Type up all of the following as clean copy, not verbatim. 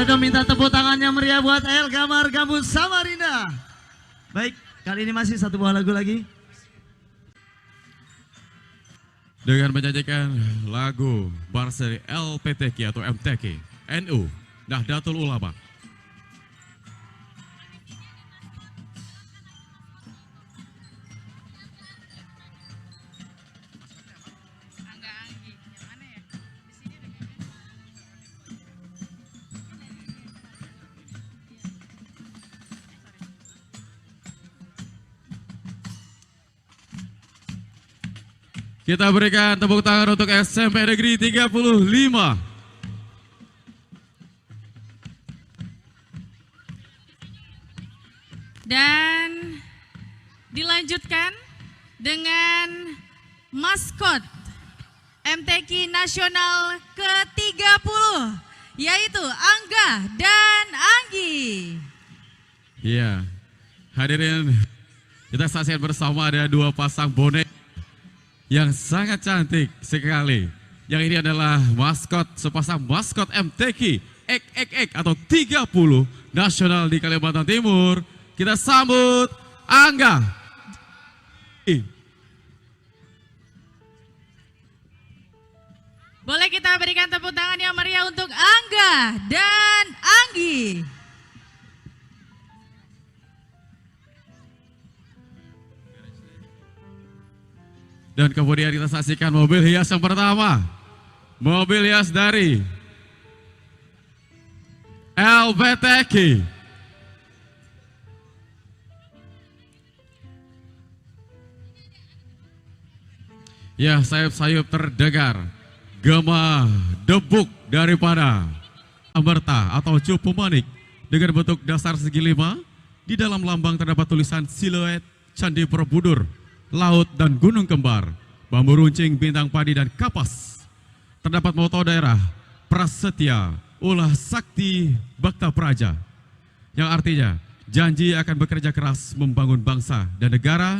Boleh dong minta tepuk tangannya meriah buat Elga Margabus Samarinda. Baik, kali ini masih satu buah lagu lagi. Dengan menyanyikan lagu Barseri LPTK atau MTK NU Nahdlatul Ulama. Kita berikan tepuk tangan untuk SMP Negeri 35. Dan dilanjutkan dengan maskot MTQ Nasional ke-30, yaitu Angga dan Anggi. Iya, hadirin, kita saksikan bersama ada dua pasang bonek yang sangat cantik sekali. Yang ini adalah maskot, sepasang maskot MTQ Ek atau 30 nasional di Kalimantan Timur. Kita sambut Angga. Boleh kita berikan tepuk tangan yang meriah untuk Angga dan Anggi. Dan kemudian kita saksikan mobil hias yang pertama. Mobil hias dari LPTK. Ya, sayup-sayup terdengar gema debuk daripada Amerta atau cupu manik dengan bentuk dasar segi 5. Di dalam lambang terdapat tulisan siluet Candi Borobudur, laut dan gunung kembar, bambu runcing, bintang padi dan kapas. Terdapat moto daerah Prasetya Ulah Sakti Bakta Praja, yang artinya janji akan bekerja keras membangun bangsa dan negara.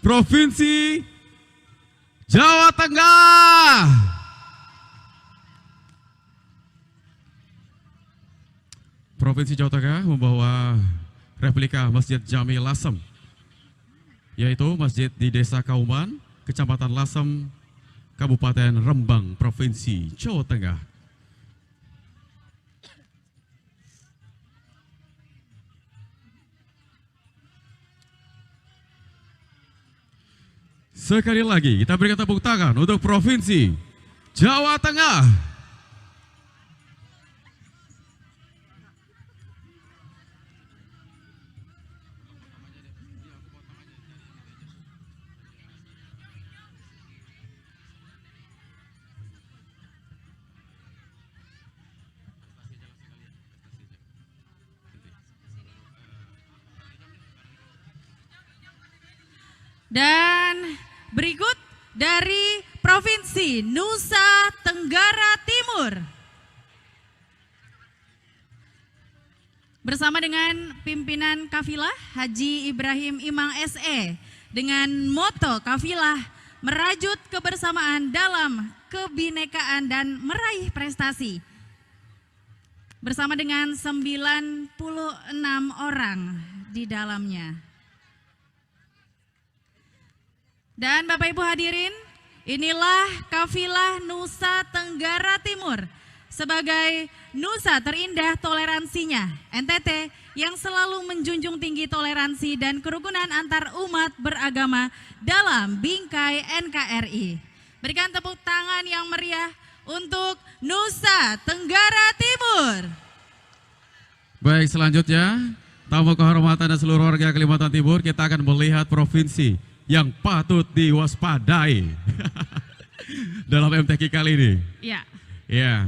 Provinsi Jawa Tengah. Provinsi Jawa Tengah membawa replika Masjid Jami Lasem, yaitu masjid di Desa Kauman, Kecamatan Lasem, Kabupaten Rembang, Provinsi Jawa Tengah. Sekali lagi kita berikan tepuk tangan untuk Provinsi Jawa Tengah. Dan berikut dari Provinsi Nusa Tenggara Timur, bersama dengan pimpinan kafilah Haji Ibrahim Imang SE dengan moto kafilah merajut kebersamaan dalam kebinekaan dan meraih prestasi, bersama dengan 96 orang di dalamnya. Dan Bapak Ibu hadirin, inilah kafilah Nusa Tenggara Timur sebagai Nusa terindah toleransinya, NTT yang selalu menjunjung tinggi toleransi dan kerukunan antar umat beragama dalam bingkai NKRI. Berikan tepuk tangan yang meriah untuk Nusa Tenggara Timur. Baik, selanjutnya tamu kehormatan dan seluruh warga Kalimantan Timur, kita akan melihat provinsi yang patut diwaspadai dalam MTQ kali ini. Ya. Ya.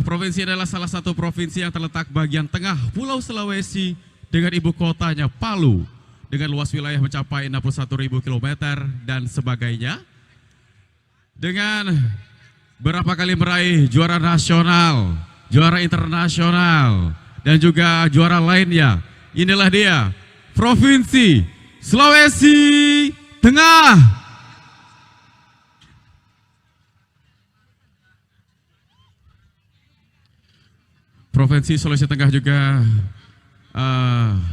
Provinsi adalah salah satu provinsi yang terletak bagian tengah Pulau Sulawesi dengan ibu kotanya Palu, dengan luas wilayah mencapai 61.000 km dan sebagainya. Dengan berapa kali meraih juara nasional, juara internasional, dan juga juara lainnya. Inilah dia, Provinsi Sulawesi Tengah. Provinsi Sulawesi Tengah juga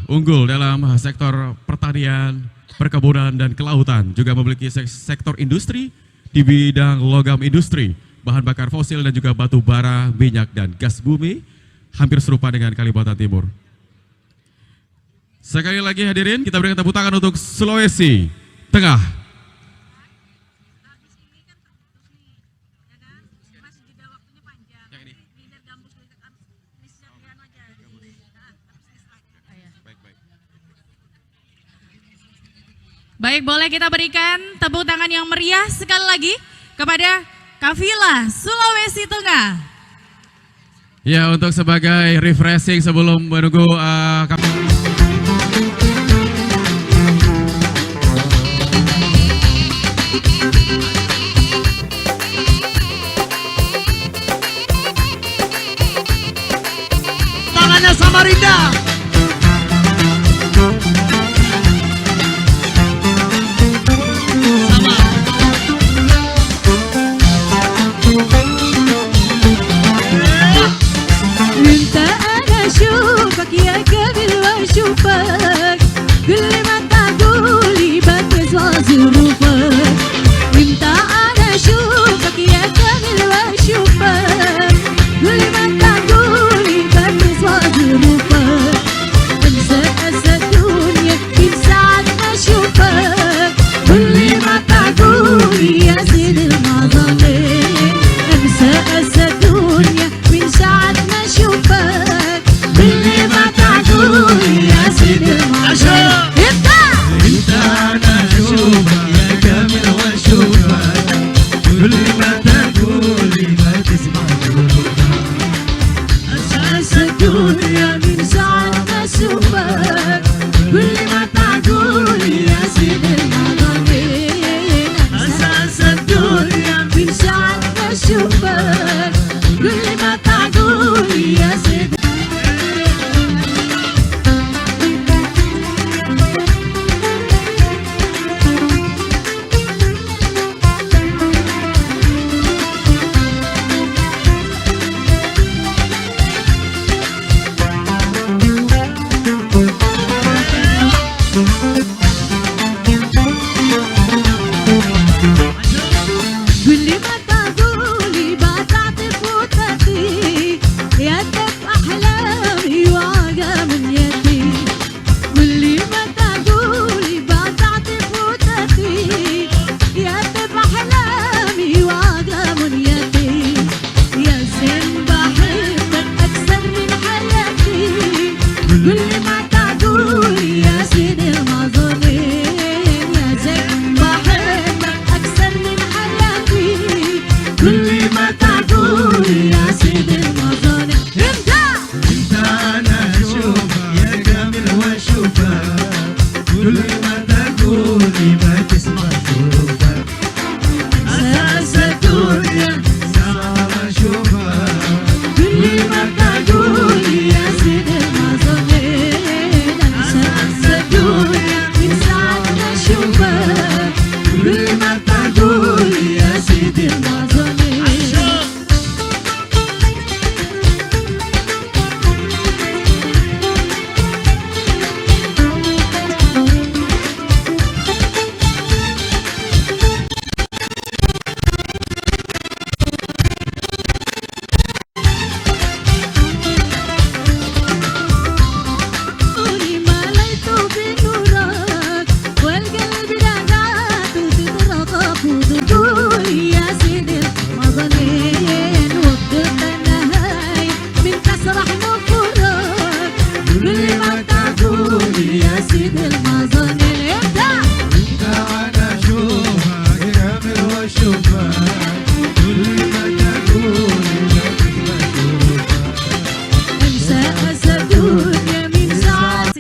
unggul dalam sektor pertanian, perkebunan, dan kelautan. Juga memiliki sektor industri di bidang logam industri, bahan bakar fosil, dan juga batu bara, minyak, dan gas bumi, hampir serupa dengan Kalimantan Timur. Sekali lagi hadirin, kita berikan tepuk tangan untuk Sulawesi Tengah. Baik, boleh kita berikan tepuk tangan yang meriah sekali lagi kepada Kafilah Sulawesi Tengah. Ya, untuk sebagai refreshing sebelum menunggu Tangannya Samarinda.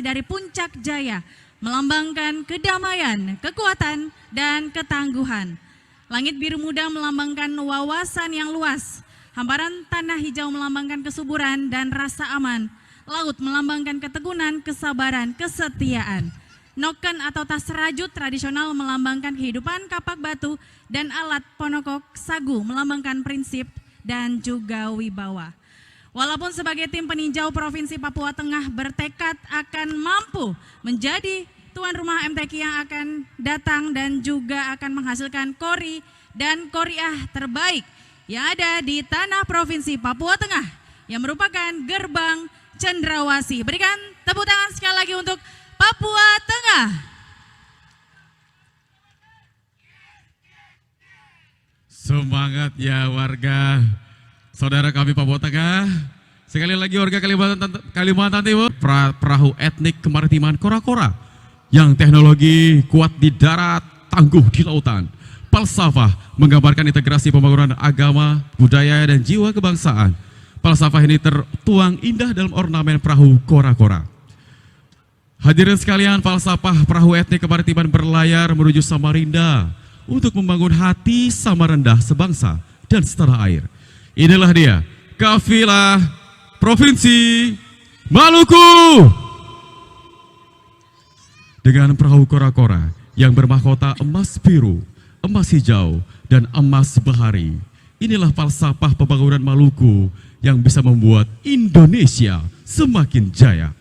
Dari Puncak Jaya melambangkan kedamaian, kekuatan, dan ketangguhan. Langit biru muda melambangkan wawasan yang luas. Hamparan tanah hijau melambangkan kesuburan dan rasa aman. Laut melambangkan keteguhan, kesabaran, kesetiaan. Noken atau tas rajut tradisional melambangkan kehidupan kapak batu, dan alat ponokok sagu melambangkan prinsip dan juga wibawa. Walaupun sebagai tim peninjau Provinsi Papua Tengah bertekad akan mampu menjadi tuan rumah MTQ yang akan datang dan juga akan menghasilkan kori dan koriah terbaik yang ada di tanah Provinsi Papua Tengah yang merupakan gerbang cendrawasih. Berikan tepuk tangan sekali lagi untuk Papua Tengah. Semangat ya warga saudara kami Papua Tengah. Sekali lagi warga Kalimantan Timur, perahu etnik kemaritiman Kora-Kora yang teknologi kuat di darat, tangguh di lautan. Falsafah menggambarkan integrasi pembangunan agama, budaya dan jiwa kebangsaan. Falsafah ini tertuang indah dalam ornamen perahu Kora-Kora. Hadirin sekalian, falsafah perahu etnik kemaritiman berlayar menuju Samarinda untuk membangun hati Samarinda sebangsa dan setanah air. Inilah dia, kafilah Provinsi Maluku dengan perahu Kora-Kora yang bermahkota emas biru, emas hijau, dan emas bahari. Inilah falsafah pembangunan Maluku yang bisa membuat Indonesia semakin jaya.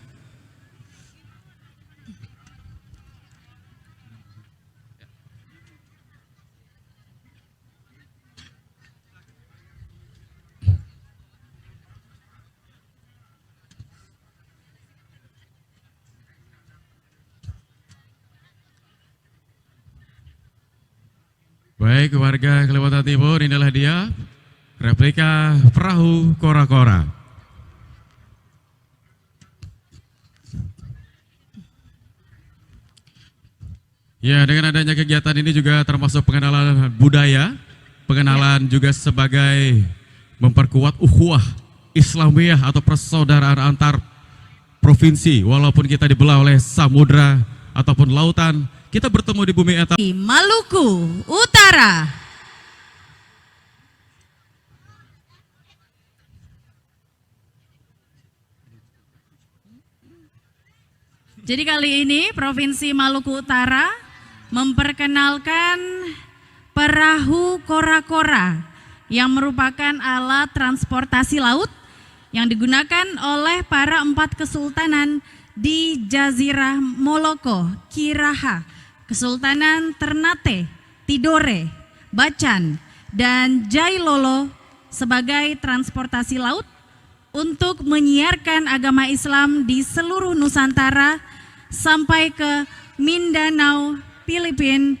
Baik warga Kalimantan Timur, inilah dia replika perahu Kora-Kora. Ya, dengan adanya kegiatan ini juga termasuk pengenalan budaya, pengenalan juga sebagai memperkuat ukhuwah Islamiyah atau persaudaraan antar provinsi. Walaupun kita dibelah oleh samudra ataupun lautan, kita bertemu di bumi eta. Maluku Utara. Jadi kali ini Provinsi Maluku Utara memperkenalkan perahu Kora-Kora yang merupakan alat transportasi laut yang digunakan oleh para 4 kesultanan di Jazirah Moloko, Kiraha, Kesultanan Ternate, Tidore, Bacan, dan Jailolo sebagai transportasi laut untuk menyiarkan agama Islam di seluruh Nusantara sampai ke Mindanao, Filipina.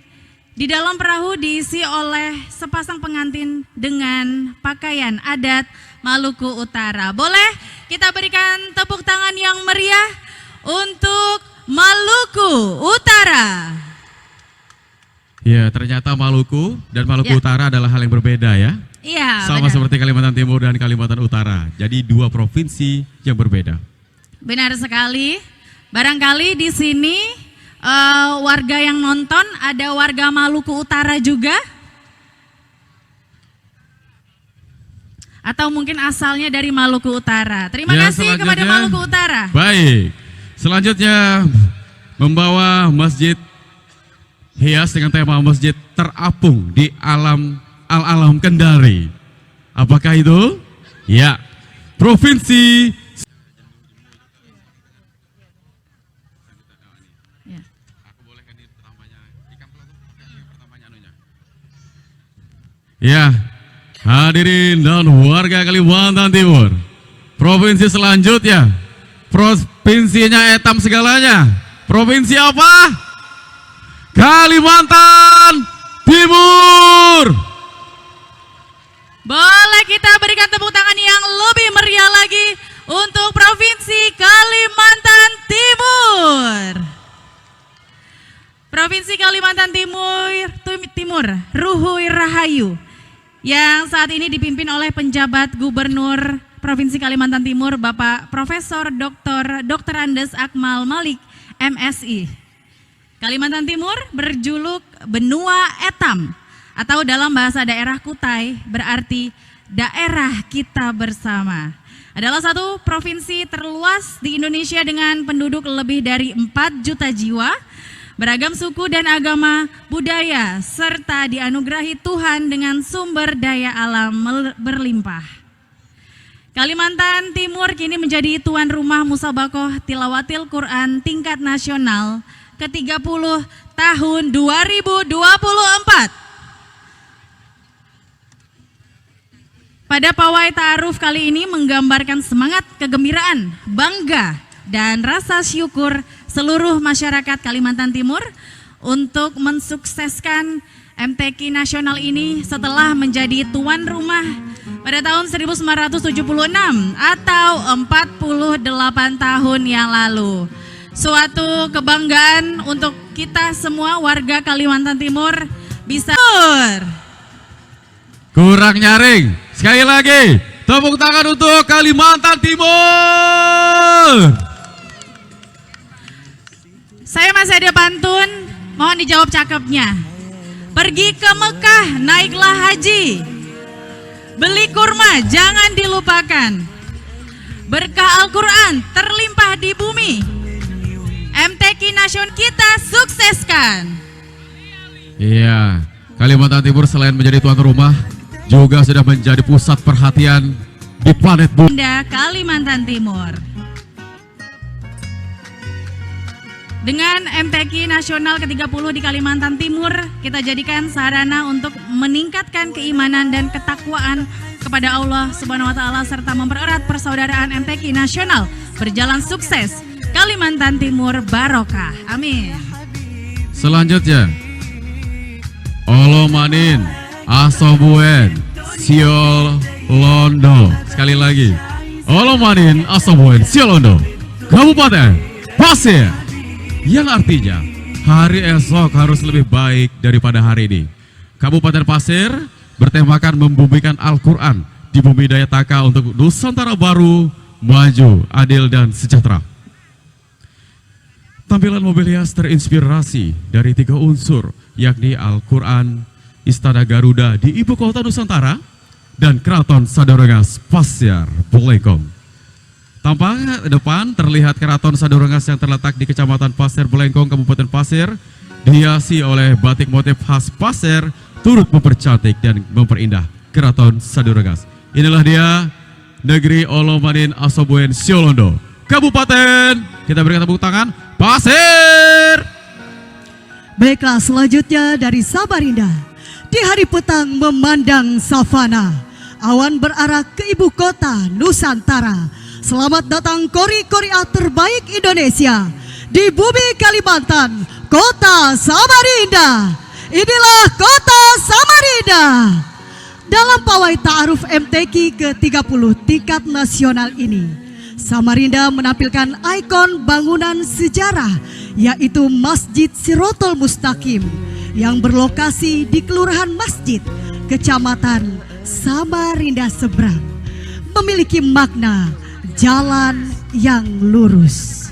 Di dalam perahu diisi oleh sepasang pengantin dengan pakaian adat Maluku Utara. Boleh kita berikan tepuk tangan yang meriah untuk Maluku Utara. Ya, ternyata Maluku dan Maluku Utara adalah hal yang berbeda ya. Iya, sama benar. seperti Kalimantan Timur dan Kalimantan Utara. Jadi 2 provinsi yang berbeda. Benar sekali. Barangkali di sini warga yang nonton ada warga Maluku Utara juga? Atau mungkin asalnya dari Maluku Utara. Terima kasih kepada Maluku Utara. Baik, selanjutnya membawa masjid hias dengan tema masjid terapung di alam Kendari. Apakah itu? Ya, Provinsi ya, hadirin dan warga Kalimantan Timur. Provinsi selanjutnya, provinsinya etam segalanya. Provinsi apa? Kalimantan Timur. Boleh kita berikan tepuk tangan yang lebih meriah lagi untuk Provinsi Kalimantan Timur. Provinsi Kalimantan Timur, Ruhui Rahayu, yang saat ini dipimpin oleh penjabat Gubernur Provinsi Kalimantan Timur, Bapak Profesor Dr. Andes Akmal Malik, MSI. Kalimantan Timur berjuluk Benua Etam atau dalam bahasa daerah Kutai berarti daerah kita bersama. Adalah satu provinsi terluas di Indonesia dengan penduduk lebih dari 4 juta jiwa, beragam suku dan agama, budaya, serta dianugerahi Tuhan dengan sumber daya alam berlimpah. Kalimantan Timur kini menjadi tuan rumah Musabakoh Tilawatil Quran tingkat nasional ke-30 tahun 2024. Pada pawai ta'aruf kali ini menggambarkan semangat kegembiraan, bangga, dan rasa syukur seluruh masyarakat Kalimantan Timur untuk mensukseskan MTQ nasional ini setelah menjadi tuan rumah pada tahun 1976 atau 48 tahun yang lalu. Suatu kebanggaan untuk kita semua warga Kalimantan Timur bisa. Kurang nyaring. Sekali lagi, tepuk tangan untuk Kalimantan Timur. Saya masih ada pantun, mohon dijawab cakepnya. Pergi ke Mekah, naiklah haji. Beli kurma, jangan dilupakan. Berkah Al-Quran terlimpah di bumi. MTQ nasional kita sukseskan. Iya, Kalimantan Timur selain menjadi tuan rumah, juga sudah menjadi pusat perhatian di planet bumi. Kalimantan Timur. Dengan MTQ nasional ke-30 di Kalimantan Timur, kita jadikan sarana untuk meningkatkan keimanan dan ketakwaan kepada Allah Subhanahu wa taala serta mempererat persaudaraan MTQ nasional berjalan sukses. Kalimantan Timur barokah. Amin. Selanjutnya, Olomanin Asobuen Siol Londo. Sekali lagi, Olomanin Asobuen Siol Londo, Kabupaten Pasir. Yang artinya hari esok harus lebih baik daripada hari ini. Kabupaten Pasir bertemakan membumikan Al-Quran di bumi daya taka untuk Nusantara baru, maju, adil dan sejahtera. Tampilan mobil hias terinspirasi dari 3 unsur, yakni Al-Quran, Istana Garuda di ibu kota Nusantara, dan Keraton Sadorengas Pasir Bulelengkong. Tampak depan terlihat Keraton Sadorengas yang terletak di Kecamatan Pasir Bulelengkong, Kabupaten Pasir, dihiasi oleh batik motif khas Pasir, turut mempercantik dan memperindah Keraton Sadorengas. Inilah dia negeri Olomanin Asobuen Siol Londo, Kabupaten, kita berikan tepuk tangan, Pasir. Baiklah, selanjutnya dari Samarinda. Di hari petang memandang savana, awan berarah ke ibu kota Nusantara. Selamat datang kori-koria terbaik Indonesia di bumi Kalimantan, kota Samarinda. Inilah kota Samarinda. Dalam pawai ta'aruf MTQ ke-30 tingkat nasional ini, Samarinda menampilkan ikon bangunan sejarah, yaitu Masjid Sirotol Mustaqim yang berlokasi di Kelurahan Masjid, Kecamatan Samarinda Seberang, memiliki makna jalan yang lurus.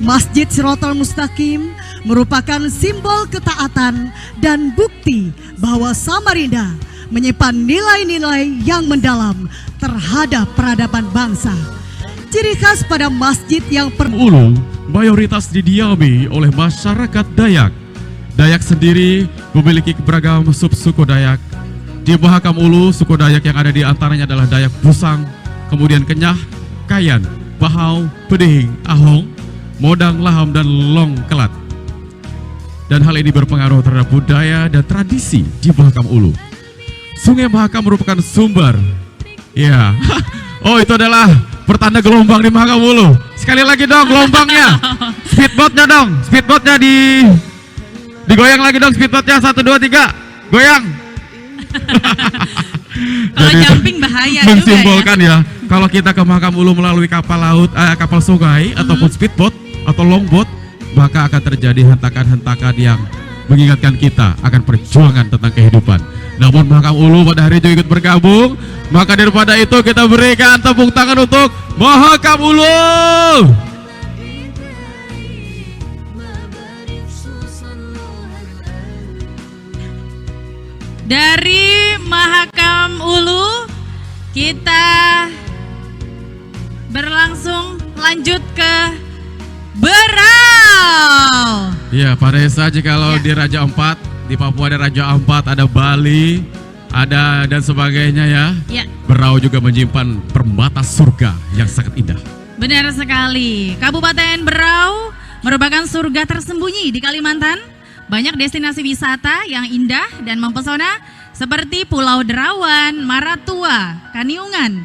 Masjid Sirotol Mustaqim merupakan simbol ketaatan dan bukti bahwa Samarinda menyimpan nilai-nilai yang mendalam terhadap peradaban bangsa. Ciri khas pada masjid yang Ulu mayoritas didiami oleh masyarakat Dayak. Dayak sendiri memiliki beragam subsuku Dayak. Di Mahakam Ulu, suku Dayak yang ada di antaranya adalah Dayak Busang, kemudian Kenyah, Kayan, Bahau, Pedihing, Ahong, Modang, Laham, dan Long Kelat. Dan hal ini berpengaruh terhadap budaya dan tradisi di Mahakam Ulu. Sungai Mahakam merupakan sumber. Ya, oh itu adalah pertanda gelombang di Mahakam Ulu. Sekali lagi dong gelombangnya, speedboatnya dong, speedboatnya digoyang lagi dong speedboatnya, 1, 2, 3, goyang. Kalau jumping bahaya juga ya. Mensimbolkan ya, kalau kita ke Mahakam Ulu melalui kapal laut, kapal sungai ataupun speedboat atau longboat, maka akan terjadi hentakan-hentakan yang mengingatkan kita akan perjuangan tentang kehidupan. Namun Mahakam Ulu pada hari itu ikut bergabung, maka daripada itu kita berikan tepuk tangan untuk Mahakam Ulu. Dari Mahakam Ulu kita berlangsung lanjut ke Berau. Ya, pada saja kalau Ya. di Raja Ampat, di Papua ada Raja Ampat, ada Bali, ada dan sebagainya ya. Ya, Berau juga menyimpan permata surga yang sangat indah. benar sekali. Kabupaten Berau merupakan surga tersembunyi di Kalimantan. Banyak destinasi wisata yang indah dan mempesona seperti Pulau Derawan, Maratua, Kaniungan,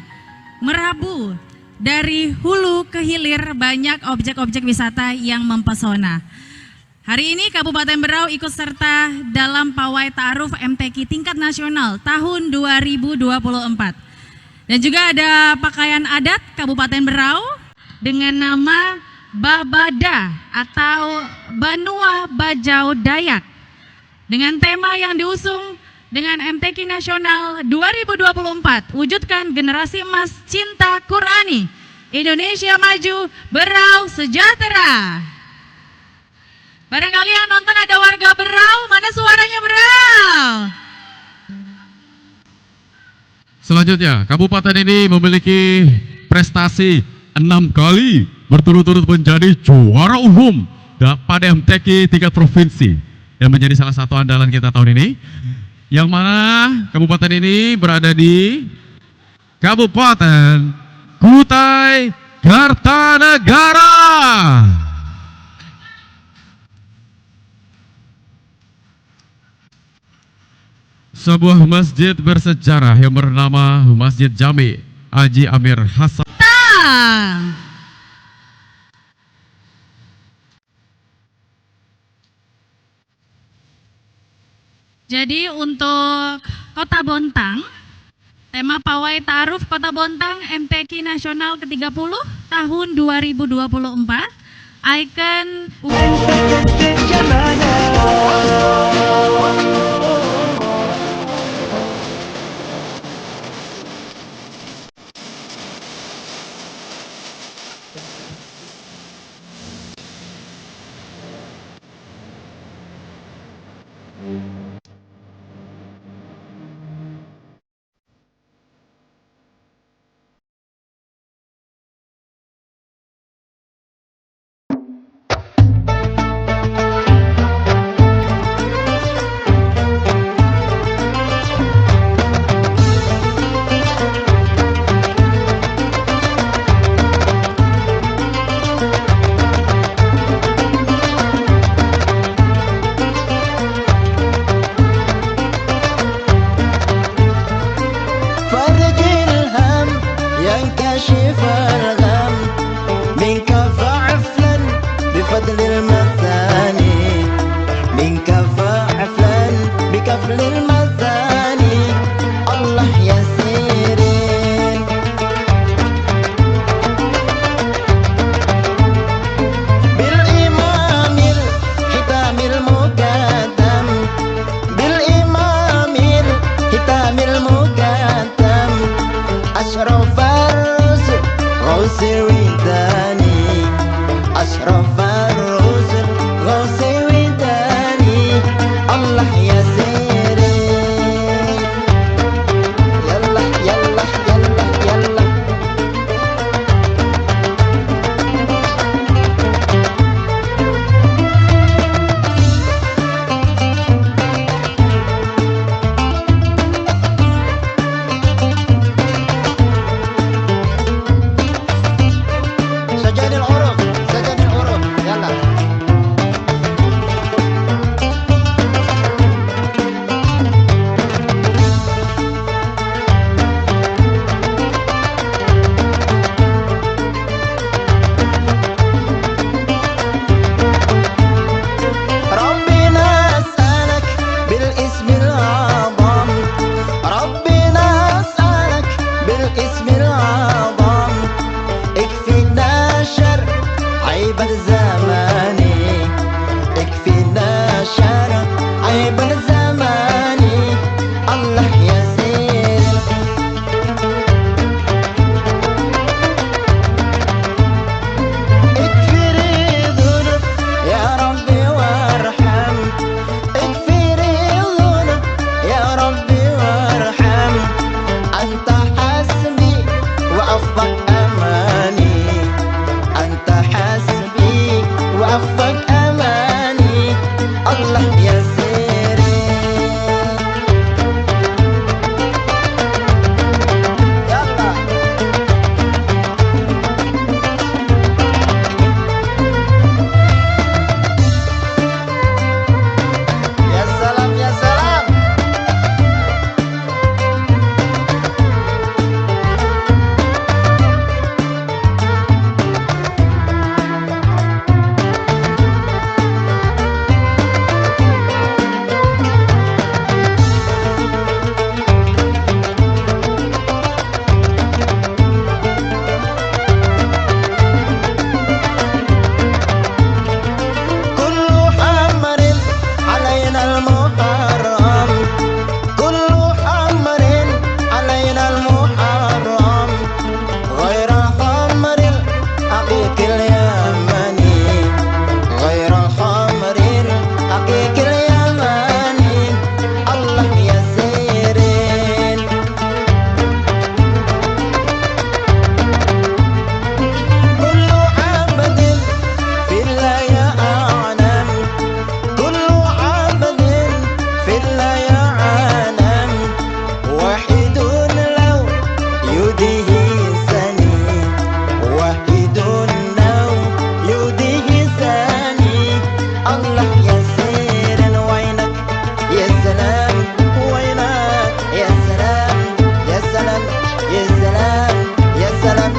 Merabu. Dari hulu ke hilir banyak objek-objek wisata yang mempesona. Hari ini Kabupaten Berau ikut serta dalam Pawai Ta'aruf MTQ tingkat nasional tahun 2024. Dan juga ada pakaian adat Kabupaten Berau dengan nama Babada atau Banua Bajau Dayak. Dengan tema yang diusung dengan MTQ Nasional 2024, wujudkan generasi emas cinta Qurani, Indonesia maju, Berau sejahtera. Barangkali yang nonton ada warga Berau, mana suaranya Berau? Selanjutnya, kabupaten ini memiliki prestasi 6 kali berturut-turut menjadi juara umum pada MTQ tingkat provinsi yang menjadi salah satu andalan kita tahun ini. Yang mana kabupaten ini berada di Kabupaten Kutai Kartanegara. Sebuah masjid bersejarah yang bernama Masjid Jami Haji Amir Hasan. Jadi untuk Kota Bontang, tema Pawai Ta'aruf Kota Bontang MTQ Nasional ke-30 tahun 2024, ikon لا يعلم واحد لو يديه ثاني واحد لو يديه ثاني الله يسير وينك يا سلام وينك يا سلام يا سلام يا سلام يا سلام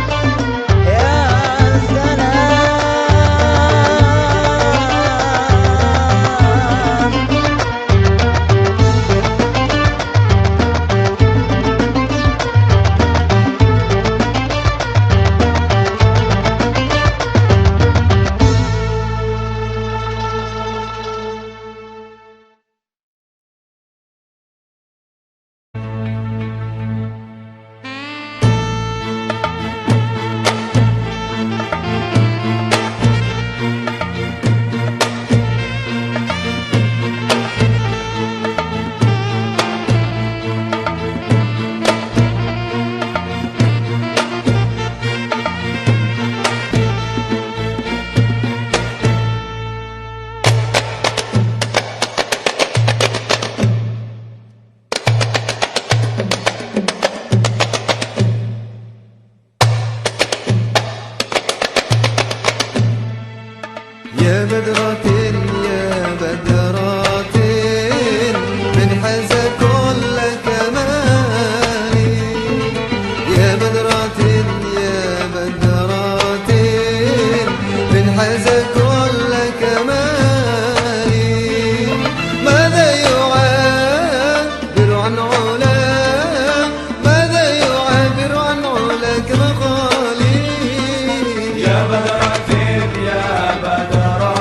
يا سلام يا بدرة يا بدرة من حاز كل كمالي يا بدرة يا بدرة من حاز كل كمالي ماذا يعبر عن علاك ماذا يعبر عن علاك مقالي يا بدرة يا بدرة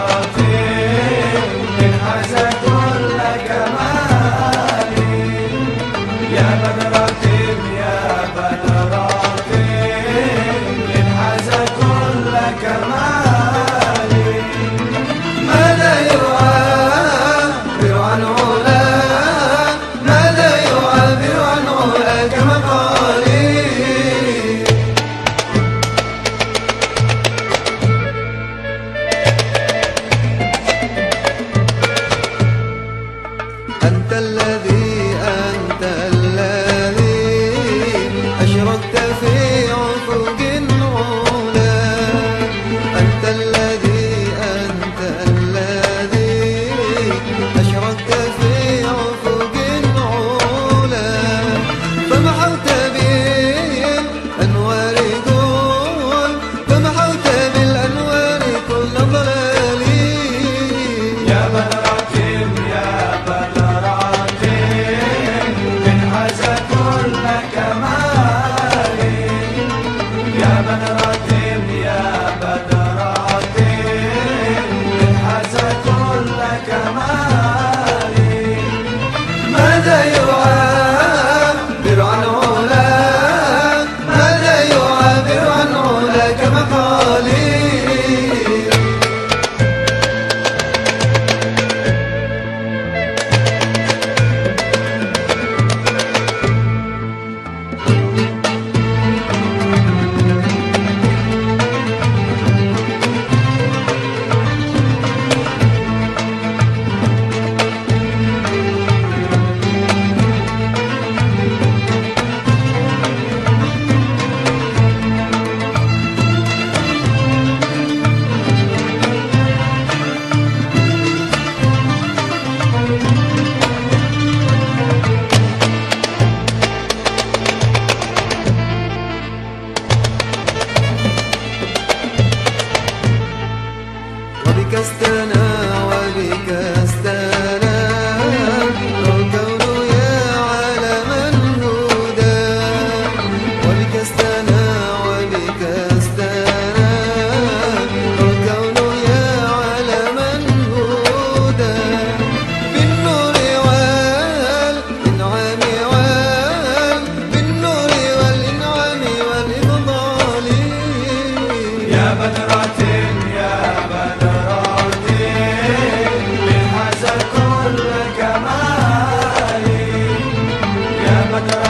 أنت الذي أشرقت في أفق علا أنت الذي أشرقت في أفق علا فمحوت بالأنوار كل ضلالي يا بدرة يا بدرة من حاز كل كمالي يا بدرة يا بدرة من حاز كل كمالي ماذا يعبر عن علاك ماذا يعبر عن علاك مقالي وبك استنى وبك استنى الكون يا عالم الهدى وبك استنى وبك استنى الكون يا عالم الهدى بالنور والإنعام بالنور والإنعام والإفضال يا بدرة يا بدرة من حاز كل كمالي يا بدرة